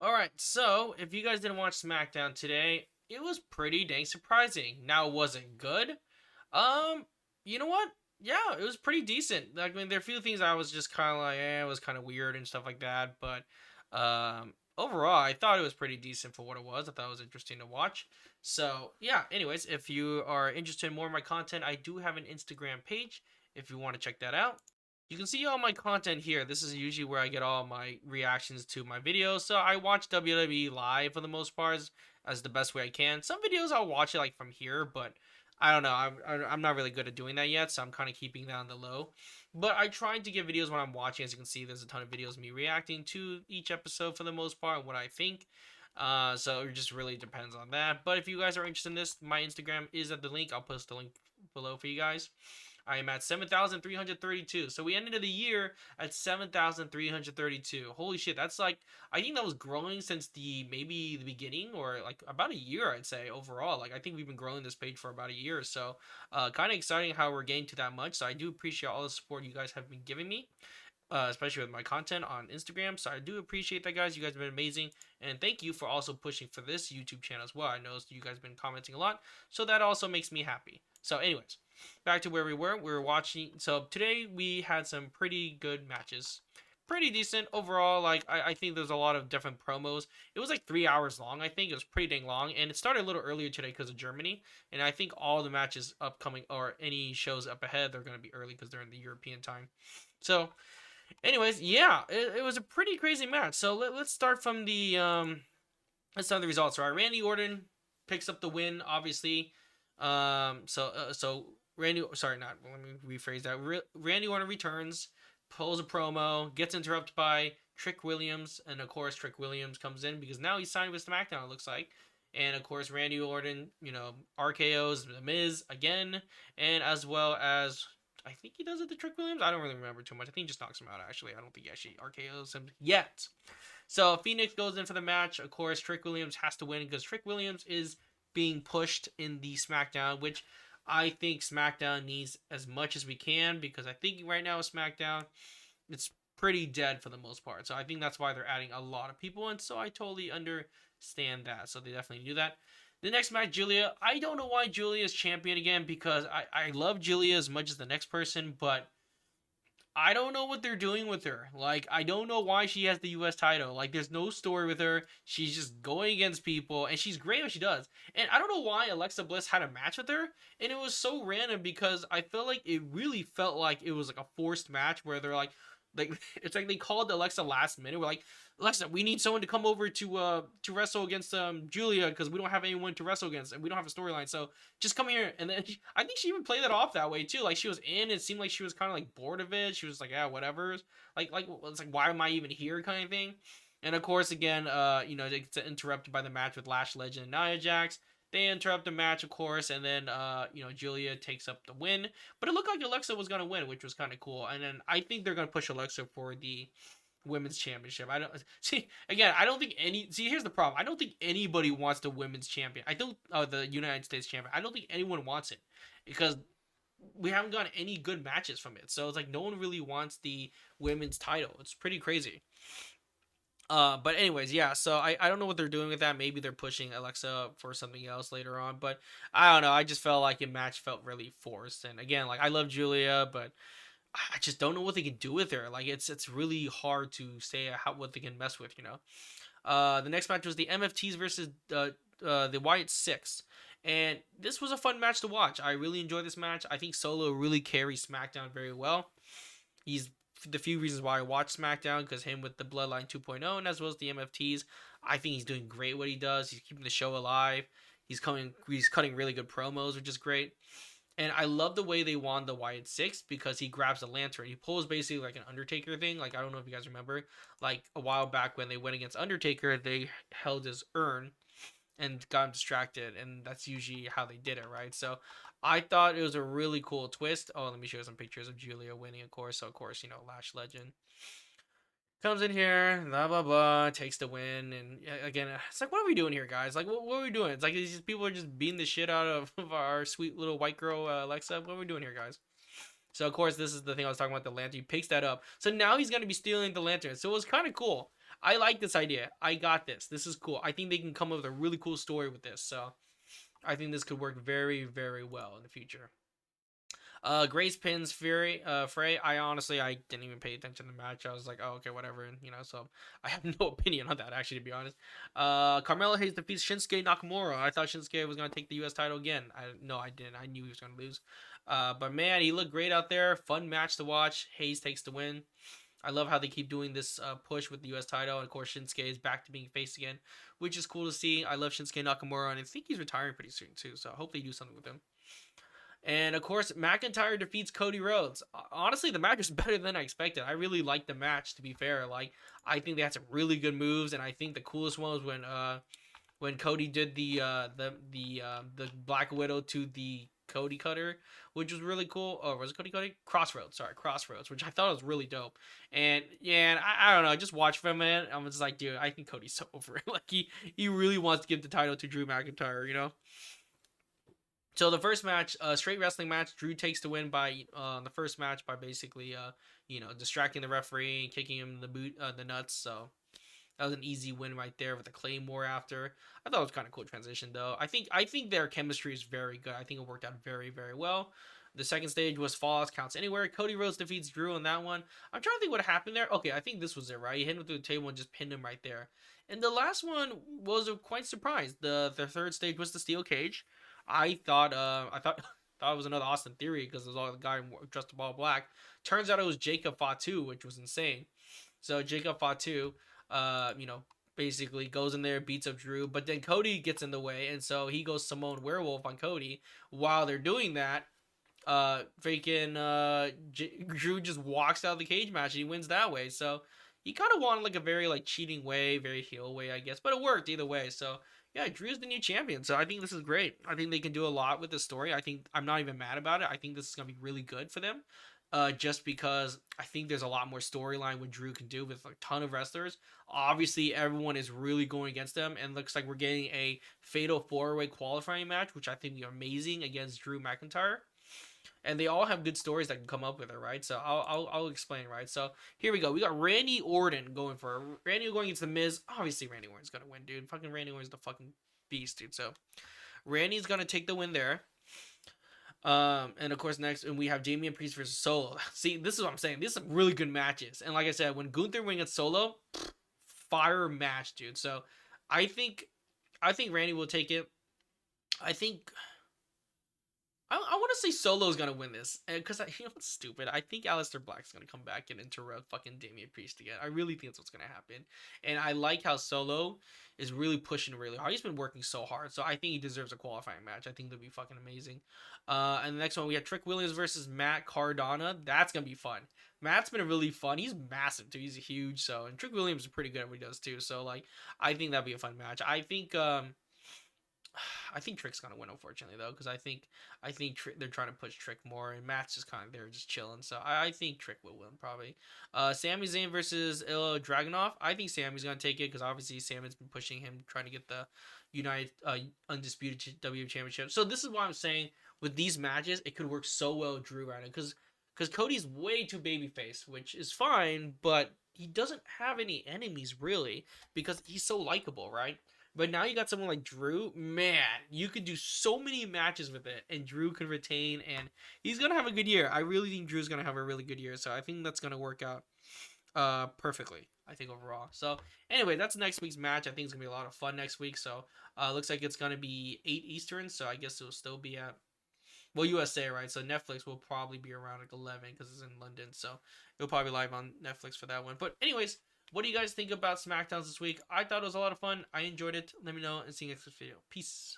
Alright, so if you guys didn't watch Smackdown today, it was pretty dang surprising. Now, was it good? Um, you know what? Yeah, it was pretty decent. Like, I mean, there are a few things I was just kind of like, it was kind of weird and stuff like that. But overall, I thought it was pretty decent for what it was. I thought it was interesting to watch. So, yeah, anyways, if you are interested in more of my content, I do have an Instagram page if you want to check that out. You can see all my content here. This is usually where I get all my reactions to my videos. So I watch WWE live for the most part as the best way I can. Some videos I'll watch it like from here, but I don't know. I'm not really good at doing that yet, so I'm kind of keeping that on the low. But I try to get videos when I'm watching. As you can see, there's a ton of videos of me reacting to each episode for the most part and what I think. So it just really depends on that. But if you guys are interested in this, my Instagram is at the link. I'll post the link below for you guys. I am at 7,332. So we ended the year at 7,332. Holy shit, that's like, I think that was growing since maybe the beginning, or like about a year, I'd say, overall. Like, I think we've been growing this page for about a year. So kind of exciting how we're getting to that much. So I do appreciate all the support you guys have been giving me. Especially with my content on Instagram. So I do appreciate that, guys. You guys have been amazing. And thank you for also pushing for this YouTube channel as well. I noticed you guys have been commenting a lot. So that also makes me happy. So anyways, back to where we were. We were watching. So today we had some pretty good matches. Pretty decent overall. Like, I think there's a lot of different promos. It was like 3 hours long, I think. It was pretty dang long. And it started a little earlier today because of Germany. And I think all the matches upcoming, or any shows up ahead, they're going to be early because they're in the European time. So anyways, yeah, it was a pretty crazy match. So let's start from the let's start the results. Right, Randy Orton picks up the win, obviously. So Randy, sorry, not. Let me rephrase that. Randy Orton returns, pulls a promo, gets interrupted by Trick Williams, and of course Trick Williams comes in because now he's signed with SmackDown. It looks like. And of course, Randy Orton, RKO's The Miz again, and as well as I think he does it to Trick Williams. I don't really remember too much. I think he just knocks him out, actually. I don't think he actually RKO's him yet. So Phoenix goes in for the match. Of course, Trick Williams has to win because Trick Williams is being pushed in the SmackDown, which I think SmackDown needs as much as we can, because I think right now SmackDown, it's pretty dead for the most part. So I think that's why they're adding a lot of people, and so I totally understand that. So they definitely do that. The next match, Julia. I don't know why Julia is champion again, because I love Julia as much as the next person, but I don't know what they're doing with her. Like, I don't know why she has the US title. Like, there's no story with her. She's just going against people, and she's great at what she does. And I don't know why Alexa Bliss had a match with her, and it was so random because I feel like it really felt like it was like a forced match where they're like it's like they called Alexa last minute. We're like, Alexa, we need someone to come over to wrestle against Julia because we don't have anyone to wrestle against and we don't have a storyline. So just come here. And then I think she even played that off that way too. Like, she was in. It seemed like she was kind of like bored of it. She was like, yeah, whatever. Like it's like, why am I even here, kind of thing. And of course, again, it gets interrupted by the match with Lash Legend and Nia Jax. They interrupt the match, of course, and then Julia takes up the win. But it looked like Alexa was gonna win, which was kind of cool. And then I think they're gonna push Alexa for the women's championship. I don't see again. I don't think any. See, here's the problem. I don't think anybody wants the women's champion. I don't. The United States champion. I don't think anyone wants it because we haven't gotten any good matches from it. So it's like no one really wants the women's title. It's pretty crazy. But anyways, yeah. So I don't know what they're doing with that. Maybe they're pushing Alexa for something else later on. But I don't know. I just felt like a match felt really forced. And again, like, I love Julia, but I just don't know what they can do with her. Like, it's really hard to say what they can mess with. The next match was the MFTs versus the Wyatt Six, and this was a fun match to watch. I really enjoyed this match. I think Solo really carries SmackDown very well. He's the few reasons why I watch SmackDown, because him with the Bloodline 2.0 and as well as the MFTs, I think he's doing great what he does. He's keeping the show alive. He's cutting really good promos, which is great. And I love the way they won the Wyatt Six because he grabs a lantern. He pulls basically like an Undertaker thing. Like, I don't know if you guys remember, like a while back when they went against Undertaker, they held his urn and got him distracted, and that's usually how they did it, right? So I thought it was a really cool twist. Oh, let me show you some pictures of Julia winning, of course. So of course, Lash Legend comes in here, blah blah blah, takes the win, and again, it's like, what are we doing here, guys? Like, what are we doing? It's like these people are just beating the shit out of our sweet little white girl, Alexa. What are we doing here, guys? So of course, this is the thing I was talking about, the lantern. He picks that up, so now he's gonna be stealing the lantern. So it was kind of cool. I like this idea. I got this. This is cool. I think they can come up with a really cool story with this. So I think this could work very, very well in the future. Grace pins Fury, Frey. I didn't even pay attention to the match. I was like, oh, okay, whatever, and so I have no opinion on that actually, to be honest. Carmelo Hayes defeats Shinsuke Nakamura. I thought Shinsuke was gonna take the U.S. title again. I didn't. I knew he was gonna lose. But man, he looked great out there. Fun match to watch. Hayes takes the win. I love how they keep doing this push with the U.S. title. And of course, Shinsuke is back to being face again, which is cool to see. I love Shinsuke Nakamura, and I think he's retiring pretty soon too. So hopefully, do something with him. And of course, McIntyre defeats Cody Rhodes. Honestly, the match was better than I expected. I really liked the match. To be fair, like I think they had some really good moves, and I think the coolest one was when Cody did the Black Widow to the Cody Cutter, which was really cool. Oh, was it Cody Cody? Crossroads, sorry, Crossroads, which I thought was really dope. And yeah, and I don't know, just watch for a minute. I'm just like, dude, I think Cody's so over it. Like he really wants to give the title to Drew McIntyre, you know. So the first match, straight wrestling match, Drew takes the win by the first match by basically distracting the referee and kicking him in the nuts. So that was an easy win right there with the Claymore after. I thought it was kind of cool transition though. I think their chemistry is very good. I think it worked out very, very well. The second stage was Falls Counts Anywhere. Cody Rhodes defeats Drew in that one. I'm trying to think what happened there. Okay, I think this was it, right? He hit him through the table and just pinned him right there. And the last one was quite surprised. The third stage was the steel cage. I thought it was another Austin Theory because it was all the guy dressed in all black. Turns out it was Jacob Fatu, which was insane. So Jacob Fatu, basically goes in there, beats up Drew, but then Cody gets in the way, and so he goes Simone Werewolf on Cody. While they're doing that, Drew just walks out of the cage match and he wins that way. So he kind of won like a very like cheating way, very heel way, I guess, but it worked either way. So yeah, Drew's the new champion. So I think this is great. I think they can do a lot with this story. I think I'm not even mad about it. I think this is gonna be really good for them. Just because I think there's a lot more storyline what Drew can do with a ton of wrestlers. Obviously, everyone is really going against them, and looks like we're getting a fatal four-way qualifying match, which I think will be amazing against Drew McIntyre. And they all have good stories that can come up with it, right? So I'll explain, right? So here we go. We got Randy Orton going against the Miz. Obviously, Randy Orton's gonna win, dude. Fucking Randy Orton's the fucking beast, dude. So Randy's gonna take the win there. And of course next, and we have Damian Priest versus Solo. See, this is what I'm saying. These are some really good matches. And like I said, when Gunther wins against Solo, fire match, dude. So I think Randy will take it. I think I want to say Solo's gonna win this because it's stupid. I think Aleister Black's gonna come back and interrupt fucking Damian Priest again. I really think that's what's gonna happen, and I like how Solo is really pushing really hard. He's been working so hard, so I think he deserves a qualifying match. I think that'll be fucking amazing. And the next one we have Trick Williams versus Matt Cardona. That's gonna be fun. Matt's been really fun. He's massive too. He's huge. So and Trick Williams is pretty good at what he does too. So like I think that'd be a fun match. I think Trick's gonna win, unfortunately, though, because I think they're trying to push Trick more, and Matt's just kind of there, just chilling. So I think Trick will win probably. Sami Zayn versus Ilya Dragunov. I think Sami's gonna take it because obviously Sami's been pushing him, trying to get the United Undisputed W Championship. So this is why I'm saying with these matches, it could work so well with Drew right now because Cody's way too babyface, which is fine, but he doesn't have any enemies really because he's so likable, right? But now you got someone like Drew, man, you could do so many matches with it, and Drew could retain, and he's gonna have a good year. I really think Drew's gonna have a really good year, so I think that's gonna work out perfectly. I think overall. So anyway, that's next week's match. I think it's gonna be a lot of fun next week. So looks like it's gonna be 8 Eastern, so I guess it'll still be at USA, right? So Netflix will probably be around like 11 because it's in London, so it'll probably be live on Netflix for that one. But anyways, what do you guys think about SmackDowns this week? I thought it was a lot of fun. I enjoyed it. Let me know and see you next video. Peace.